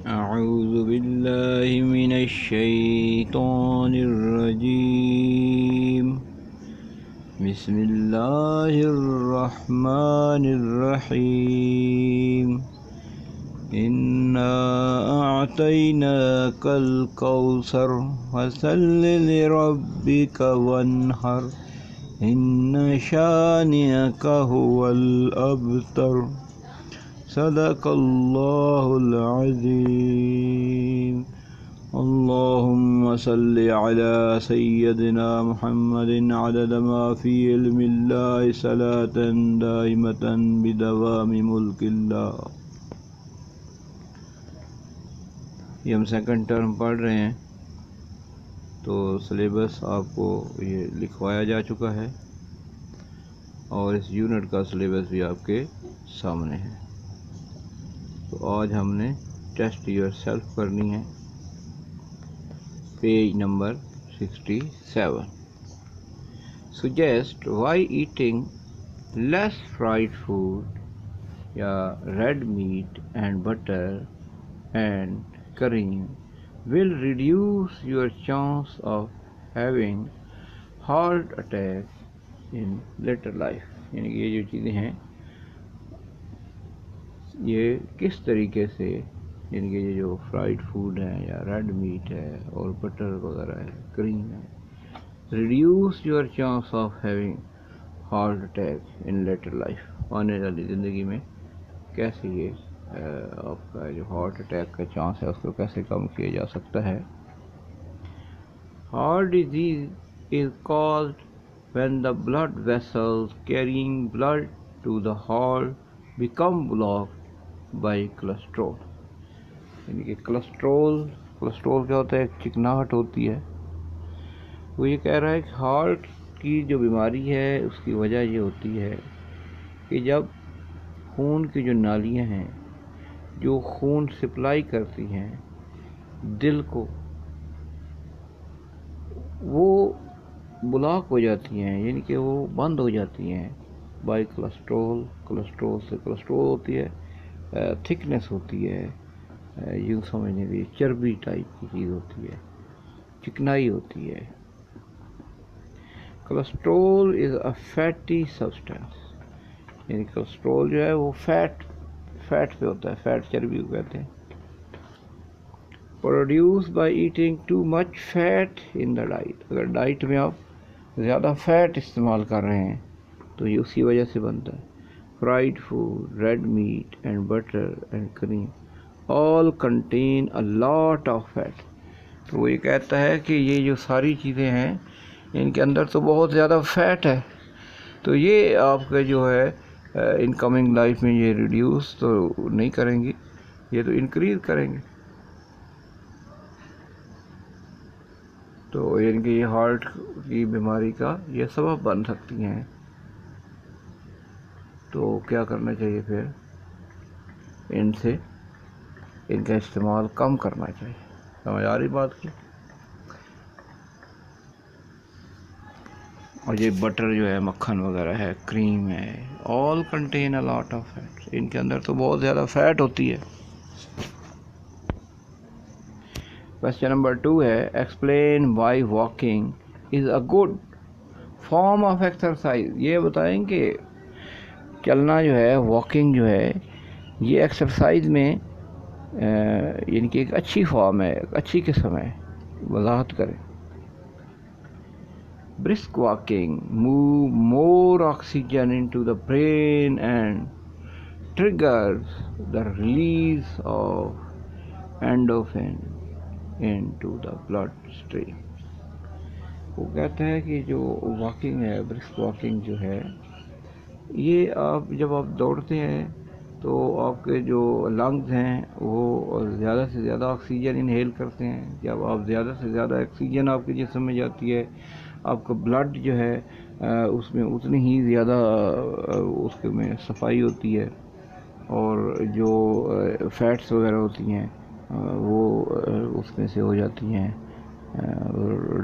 أعوذ بالله من الشيطان الرجيم. بسم الله الرحمن الرحيم. إنا أعطيناك الكوثر فصل لربك وانحر إن شانئك هو الأبتر. صدق اللہ العظیم. اللہم صل علی سیدنا محمد عدد ما فی علم اللہ صلاۃ دائمۃ بدوام ملک اللہ. یہ ہم سیکنڈ ٹرم پڑھ رہے ہیں تو سلیبس آپ کو یہ لکھوایا جا چکا ہے اور اس یونٹ کا سلیبس بھی آپ کے سامنے ہے. تو آج ہم نے ٹیسٹ یور سیلف کرنی ہے. Page number 67. Suggest why eating less fried food یا red meat and butter and cream will reduce your chance of having heart attack in later life. یعنی کہ یہ جو چیزیں ہیں یہ کس طریقے سے، یعنی کہ یہ جو فرائیڈ فوڈ ہے یا ریڈ میٹ ہے اور بٹر وغیرہ ہے، کریم ہے، reduce your chance of having heart attack in later life. آنے والی زندگی میں کیسے یہ آپ کا جو ہارٹ اٹیک کا چانس ہے اس کو کیسے کم کیا جا سکتا ہے. Heart disease is caused when the blood vessels carrying blood to the heart become blocked by cholesterol. یعنی کہ کولیسٹرول کیا ہوتا ہے؟ ایک چکناہٹ ہوتی ہے. وہ یہ کہہ رہا ہے کہ ہارٹ کی جو بیماری ہے اس کی وجہ یہ ہوتی ہے کہ جب خون کی جو نالیاں ہیں جو خون سپلائی کرتی ہیں دل کو، وہ بلاک ہو جاتی ہیں، یعنی کہ وہ بند ہو جاتی ہیں بائی کولیسٹرول ہوتی ہے، تھکنس ہوتی ہے، یوں سمجھنے کی چربی ٹائپ کی چیز ہوتی ہے، چکنائی ہوتی ہے. کولیسٹرول از اے فیٹی سبسٹینس. یعنی کولیسٹرول جو ہے وہ فیٹ پہ ہوتا ہے، فیٹ چربی کو کہتے ہیں. Produce by eating too much fat in the diet. اگر ڈائٹ میں آپ زیادہ فیٹ استعمال کر رہے ہیں تو یہ اسی وجہ سے بنتا ہے. Fried food, red meat and butter and cream all contain a lot of fat. تو وہ یہ کہتا ہے کہ یہ جو ساری چیزیں ہیں ان کے اندر تو بہت زیادہ فیٹ ہے، تو یہ آپ کا جو ہے ان کمنگ لائف میں یہ ریڈیوس تو نہیں کریں گی، یہ تو انکریز کریں گے. تو یعنی کہ یہ ہارٹ کی بیماری کا یہ سبب بن سکتی ہیں. تو کیا کرنا چاہیے پھر؟ ان کا استعمال کم کرنا چاہیے. سمجھ آ رہی بات کی؟ اور یہ بٹر جو ہے، مکھن وغیرہ ہے، کریم ہے، all contain a lot of fat. ان کے اندر تو بہت زیادہ فیٹ ہوتی ہے. کویسچن نمبر 2 ہے explain Y walking is a good form of exercise. یہ بتائیں کہ چلنا جو ہے، واکنگ جو ہے، یہ ایکسرسائز میں یعنی کہ ایک اچھی فارم ہے، ایک اچھی قسم ہے. وضاحت کریں. brisk walking move more oxygen into the brain and triggers the release of endorphin into the blood stream. وہ کہتا ہے کہ جو واکنگ ہے، برسک واکنگ جو ہے، یہ جب آپ دوڑتے ہیں تو آپ کے جو لنگز ہیں وہ زیادہ سے زیادہ آکسیجن انہیل کرتے ہیں. جب آپ زیادہ سے زیادہ آکسیجن آپ کے جسم میں جاتی ہے، آپ کا بلڈ جو ہے اس میں اتنی ہی زیادہ اس میں صفائی ہوتی ہے، اور جو فیٹس وغیرہ ہوتی ہیں وہ اس میں سے ہو جاتی ہیں،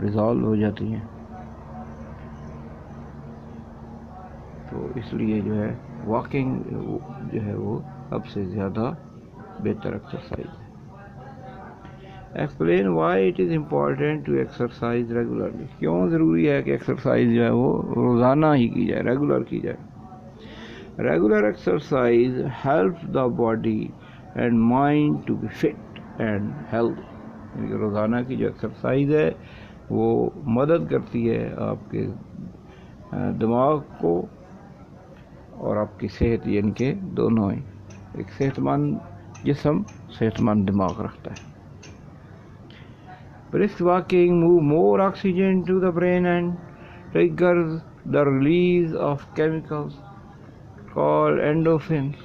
ڈیزالو ہو جاتی ہیں. تو اس لیے جو ہے واکنگ جو ہے وہ سب سے زیادہ بہتر ایکسرسائز ہے. Explain why it is important to exercise regularly. کیوں ضروری ہے کہ ایکسرسائز جو ہے وہ روزانہ ہی کی جائے, ریگولر کی جائے. Regular exercise help the body and mind to be fit and healthy. یعنی کہ روزانہ کی جو ایکسرسائز ہے وہ مدد کرتی ہے آپ کے دماغ کو اور آپ کی صحت, یعنی کہ دونوں ہی. ایک صحت مند جسم صحت مند دماغ رکھتا ہے. Brisk walking move more oxygen to the brain and triggers the release of chemicals called endorphins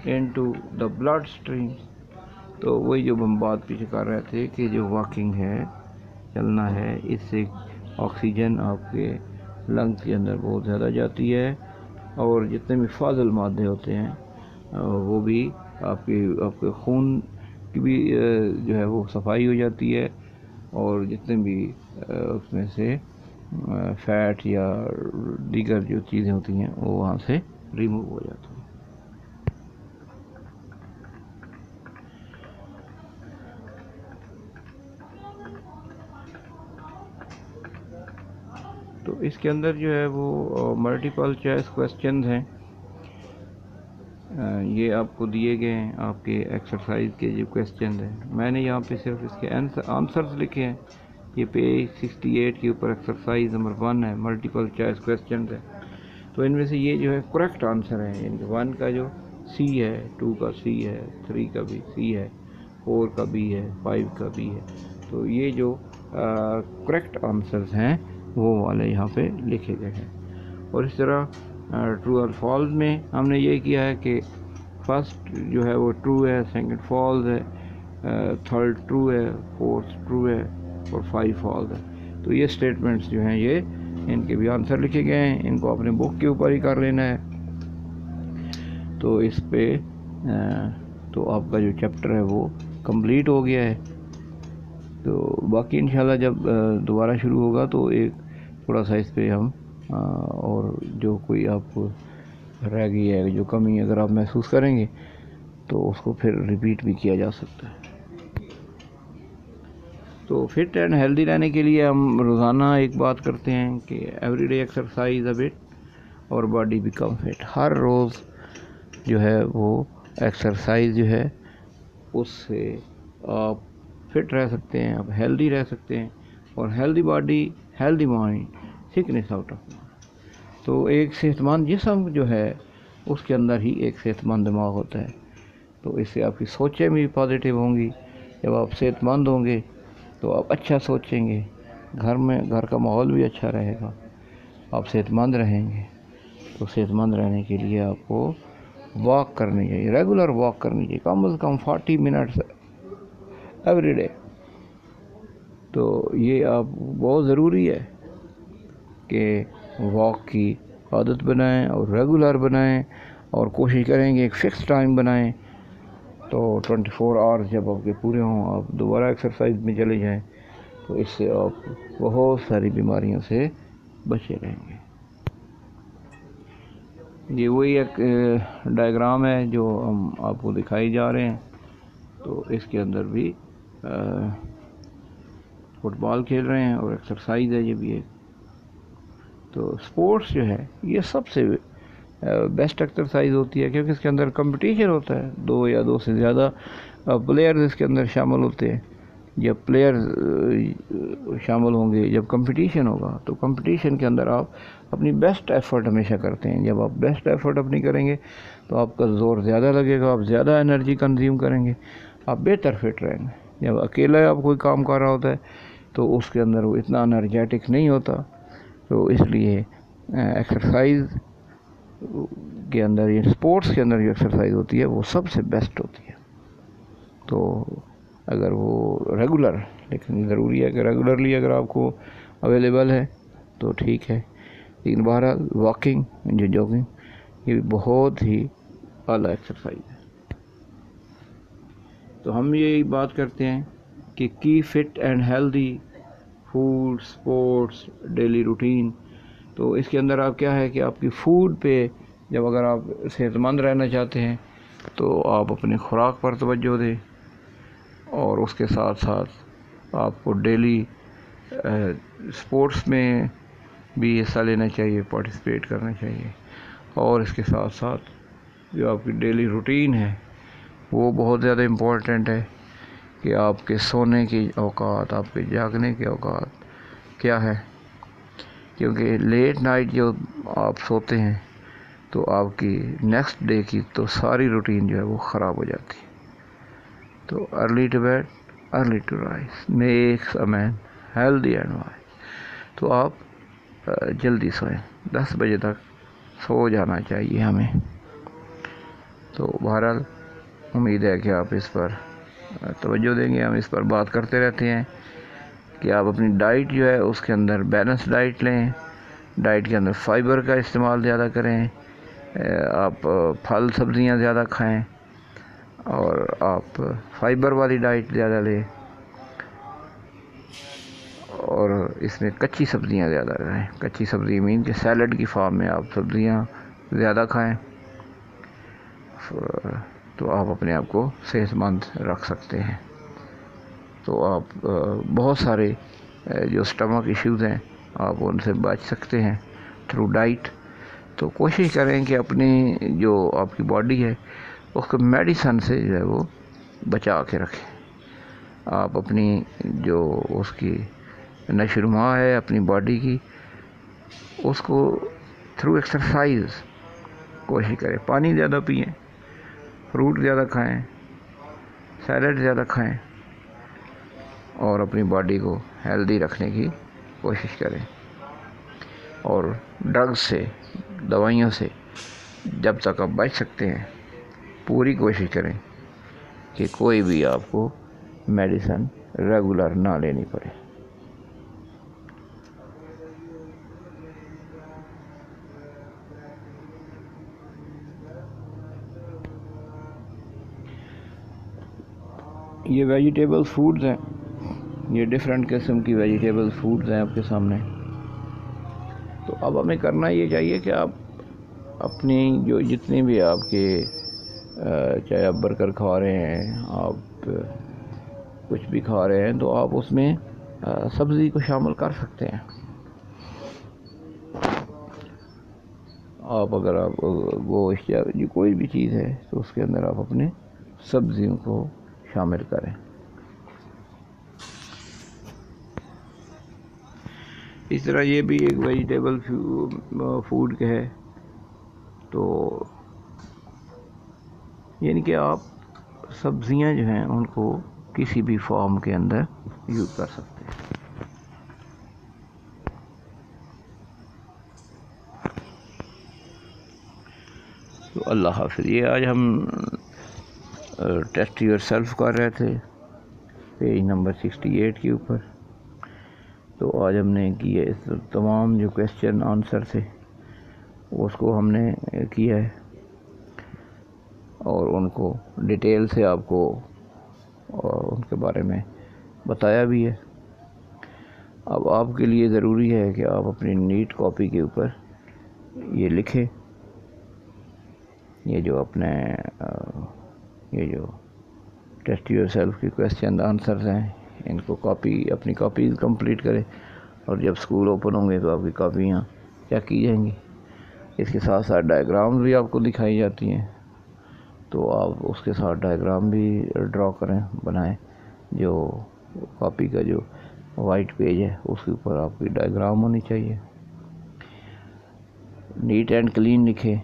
into the bloodstream. تو وہی جو ہم بات پیچھے کر رہے تھے کہ جو واکنگ ہے, چلنا ہے, اس سے آکسیجن آپ کے لنگ کے اندر بہت زیادہ جاتی ہے اور جتنے بھی فاضل مادے ہوتے ہیں وہ بھی آپ کے خون کی بھی جو ہے وہ صفائی ہو جاتی ہے اور جتنے بھی اس میں سے فیٹ یا دیگر جو چیزیں ہوتی ہیں وہ وہاں سے ریموو ہو جاتی ہیں. تو اس کے اندر جو ہے وہ ملٹیپل چوائس کویسچنز ہیں, یہ آپ کو دیے گئے ہیں آپ کے ایکسرسائز کے جو کویسچنز ہیں. میں نے یہاں پہ صرف اس کے آنسرز لکھے ہیں. یہ پیج 68 کے اوپر ایکسرسائز نمبر 1 ہے, ملٹیپل چوائس کویسچنز ہے. تو ان میں سے یہ جو ہے کریکٹ آنسر ہے, یعنی کہ 1 کا جو سی ہے, 2 کا سی ہے, 3 کا بھی سی ہے, 4 کا بی ہے, 5 کا بی ہے. تو یہ جو کریکٹ آنسرز ہیں وہ والے یہاں پہ لکھے گئے ہیں. اور اس طرح ٹرو اور فالس میں ہم نے یہ کیا ہے کہ فرسٹ جو ہے وہ ٹرو ہے, سیکنڈ فالس ہے, تھرڈ ٹرو ہے, فورتھ ٹرو ہے اور 5 فالس ہے. تو یہ اسٹیٹمنٹس جو ہیں یہ ان کے بھی آنسر لکھے گئے ہیں, ان کو اپنے بک کے اوپر ہی کر لینا ہے. تو اس پہ تو آپ کا جو چیپٹر ہے وہ کمپلیٹ ہو گیا ہے. تو باقی انشاءاللہ جب دوبارہ شروع ہوگا تو ایک تھوڑا سا اس پہ ہم اور جو کوئی آپ کو رہ گئی ہے, جو کمی اگر آپ محسوس کریں گے تو اس کو پھر ریپیٹ بھی کیا جا سکتا ہے. تو فٹ اینڈ ہیلدی رہنے کے لیے ہم روزانہ ایک بات کرتے ہیں کہ every day exercise a but اور باڈی بیکم فٹ. ہر روز جو ہے وہ ایکسرسائز جو ہے اس سے آپ فٹ رہ سکتے ہیں, آپ ہیلدی رہ سکتے ہیں, اور healthy body healthy mind sickness out of mind. تو ایک صحت مند جسم جو ہے اس کے اندر ہی ایک صحت مند دماغ ہوتا ہے. تو اس سے آپ کی سوچیں بھی پازیٹیو ہوں گی. جب آپ صحت مند ہوں گے تو آپ اچھا سوچیں گے, گھر کا ماحول بھی اچھا رہے گا, آپ صحت مند رہیں گے. تو صحت مند رہنے کے لیے آپ کو واک کرنی چاہیے, ریگولر واک کرنی چاہیے, کم از کم 40 منٹس ایوری ڈے. تو یہ آپ بہت ضروری ہے کہ واک کی عادت بنائیں اور ریگولر بنائیں, اور کوشش کریں کہ ایک فکس ٹائم بنائیں. تو 24 آورس جب آپ کے پورے ہوں آپ دوبارہ ایکسرسائز میں چلے جائیں, تو اس سے آپ بہت ساری بیماریوں سے بچے رہیں گے. یہ وہی ایک ڈائیگرام ہے جو ہم آپ کو دکھائی جا رہے ہیں. تو اس کے اندر بھی فٹ بال کھیل رہے ہیں اور ایکسرسائز ہے یہ بھی ایک. تو سپورٹس جو ہے یہ سب سے بیسٹ ایکسرسائز ہوتی ہے, کیونکہ اس کے اندر کمپٹیشن ہوتا ہے. 2 یا 2 سے زیادہ پلیئرز اس کے اندر شامل ہوتے ہیں. جب پلیئرز شامل ہوں گے, جب کمپٹیشن ہوگا, تو کمپٹیشن کے اندر آپ اپنی بیسٹ ایفرٹ ہمیشہ کرتے ہیں. جب آپ بیسٹ ایفرٹ اپنی کریں گے تو آپ کا زور زیادہ لگے گا, آپ زیادہ انرجی کنزیوم کریں گے, آپ بہتر فٹ رہیں گے. جب اکیلا آپ کوئی کام کر رہا ہوتا ہے تو اس کے اندر وہ اتنا انرجیٹک نہیں ہوتا. تو اس لیے ایکسرسائز کے اندر, یہ اسپورٹس کے اندر جو ایکسرسائز ہوتی ہے وہ سب سے بیسٹ ہوتی ہے. تو اگر وہ ریگولر, لیکن ضروری ہے کہ ریگولرلی اگر آپ کو اویلیبل ہے تو ٹھیک ہے. لیکن بہرحال واکنگ, جو جاگنگ, یہ بہت ہی اعلیٰ ایکسرسائز ہے. تو ہم یہی بات کرتے ہیں کہ کی fit and healthy food, sports, daily routine. تو اس کے اندر آپ کیا ہے کہ آپ کی فوڈ پہ جب اگر آپ صحت مند رہنا چاہتے ہیں تو آپ اپنی خوراک پر توجہ دیں, اور اس کے ساتھ ساتھ آپ کو ڈیلی اسپورٹس میں بھی حصہ لینا چاہیے، پارٹیسپیٹ کرنا چاہیے، اور اس کے ساتھ ساتھ جو آپ کی ڈیلی روٹین ہے وہ بہت زیادہ امپورٹنٹ ہے کہ آپ کے سونے کے اوقات، آپ کے جاگنے کے اوقات کیا ہے، کیونکہ لیٹ نائٹ جو آپ سوتے ہیں تو آپ کی نیکسٹ ڈے کی تو ساری روٹین جو ہے وہ خراب ہو جاتی ہے. تو early to bed early to rise makes a man healthy and wise. تو آپ جلدی سوئیں، 10 بجے تک سو جانا چاہیے ہمیں. تو بہرحال امید ہے کہ آپ اس پر توجہ دیں گے. ہم اس پر بات کرتے رہتے ہیں کہ آپ اپنی ڈائٹ جو ہے اس کے اندر بیلنس ڈائٹ لیں، ڈائٹ کے اندر فائبر کا استعمال زیادہ کریں، آپ پھل سبزیاں زیادہ کھائیں، اور آپ فائبر والی ڈائٹ زیادہ لیں، اور اس میں کچی سبزیاں زیادہ رہیں. کچی سبزی مین کہ سیلڈ کی فارم میں آپ سبزیاں زیادہ کھائیں، تو آپ اپنے آپ کو صحت مند رکھ سکتے ہیں. تو آپ بہت سارے جو اسٹمک ایشوز ہیں آپ ان سے بچ سکتے ہیں تھرو ڈائٹ. تو کوشش کریں کہ اپنی جو آپ کی باڈی ہے اس کو میڈیسن سے جو ہے وہ بچا کے رکھیں. آپ اپنی جو اس کی نشو و نما ہے اپنی باڈی کی، اس کو تھرو ایکسرسائز کوشش کریں. پانی زیادہ پئیں، فروٹ زیادہ کھائیں، سیلڈ زیادہ کھائیں، اور اپنی باڈی کو ہیلدی رکھنے کی کوشش کریں. اور ڈرگز سے، دوائیوں سے جب تک آپ بچ سکتے ہیں پوری کوشش کریں کہ کوئی بھی آپ کو میڈیسن ریگولر نہ لینی پڑے. یہ ویجیٹیبل فوڈز ہیں، یہ ڈفرینٹ قسم کی ویجیٹیبل فوڈز ہیں آپ کے سامنے. تو اب ہمیں کرنا یہ چاہیے کہ آپ اپنی جو جتنے بھی آپ کے چاہے آپ برگر کھا رہے ہیں، آپ کچھ بھی کھا رہے ہیں، تو آپ اس میں سبزی کو شامل کر سکتے ہیں. آپ اگر آپ گوشت یا کوئی بھی چیز ہے تو اس کے اندر آپ اپنے سبزیوں کو شامل کریں. اس طرح یہ بھی ایک ویجیٹیبل فوڈ کے ہے. تو یعنی کہ آپ سبزیاں جو ہیں ان کو کسی بھی فارم کے اندر یوز کر سکتے ہیں. تو اللہ حافظ. یہ آج ہم ٹیسٹ یور سیلف کر رہے تھے پیج نمبر 68 کے اوپر. تو آج ہم نے کیا اس تمام جو کویسچن آنسر تھے اس کو ہم نے کیا ہے، اور ان کو ڈیٹیل سے آپ کو ان کے بارے میں بتایا بھی ہے. اب آپ کے لیے ضروری ہے کہ آپ اپنی نیٹ کاپی کے اوپر یہ لکھیں، یہ جو اپنے یہ جو ٹیسٹ یور سیلف کی کویسچن آنسرز ہیں ان کو اپنی کاپیز کمپلیٹ کریں، اور جب اسکول اوپن ہوں گے تو آپ کی کاپیاں چیک کی جائیں گی. اس کے ساتھ ساتھ ڈائیگرامز بھی آپ کو دکھائی جاتی ہیں، تو آپ اس کے ساتھ ڈائیگرام بھی ڈرا کریں، بنائیں. جو کاپی کا جو وائٹ پیج ہے اس کے اوپر آپ کی ڈائیگرام ہونی چاہیے. نیٹ اینڈ کلین لکھیں.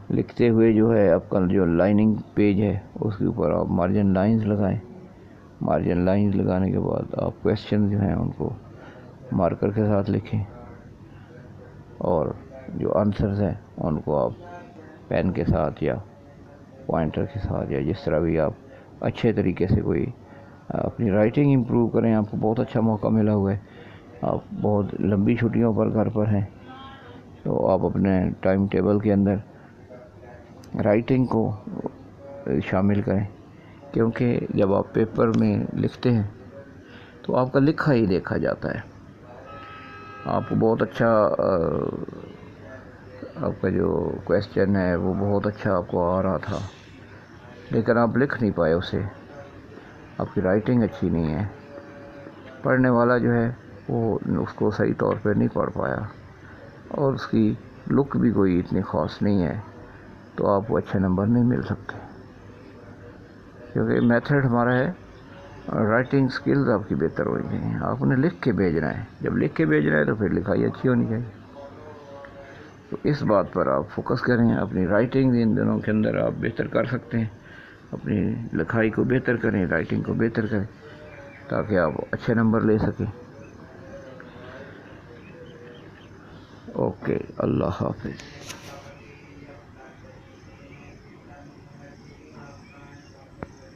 لکھتے ہوئے جو ہے آپ کا جو لائننگ پیج ہے اس کے اوپر آپ مارجن لائنز لگائیں. مارجن لائنز لگانے کے بعد آپ کویسچن جو ہیں ان کو مارکر کے ساتھ لکھیں، اور جو آنسرز ہیں ان کو آپ پین کے ساتھ یا پوائنٹر کے ساتھ یا جس طرح بھی آپ اچھے طریقے سے کوئی اپنی رائٹنگ امپروو کریں. آپ کو بہت اچھا موقع ملا ہوا ہے، آپ بہت لمبی چھٹیوں پر گھر پر ہیں، تو آپ اپنے ٹائم ٹیبل کے اندر رائٹنگ کو شامل کریں. کیونکہ جب آپ پیپر میں لکھتے ہیں تو آپ کا لکھا ہی دیکھا جاتا ہے. آپ کو بہت اچھا آپ کا جو کویسچن ہے وہ بہت اچھا آپ کو آ رہا تھا، لیکن آپ لکھ نہیں پائے اسے. آپ کی رائٹنگ اچھی نہیں ہے، پڑھنے والا جو ہے وہ اس کو صحیح طور پہ نہیں پڑھ پایا، اور اس کی لک بھی کوئی اتنی خاص نہیں ہے، تو آپ کو اچھے نمبر نہیں مل سکتے، کیونکہ میتھڈ ہمارا ہے رائٹنگ سکلز آپ کی بہتر ہونی چاہیے، آپ انہیں لکھ کے بھیجنا ہے، جب لکھ کے بھیجنا ہے تو پھر لکھائی اچھی ہونی چاہیے، تو اس بات پر آپ فوکس کریں، اپنی رائٹنگ ان دنوں کے اندر آپ بہتر کر سکتے ہیں، اپنی لکھائی کو بہتر کریں، رائٹنگ کو بہتر کریں تاکہ آپ اچھے نمبر لے سکیں۔ اوکے، اللہ حافظ۔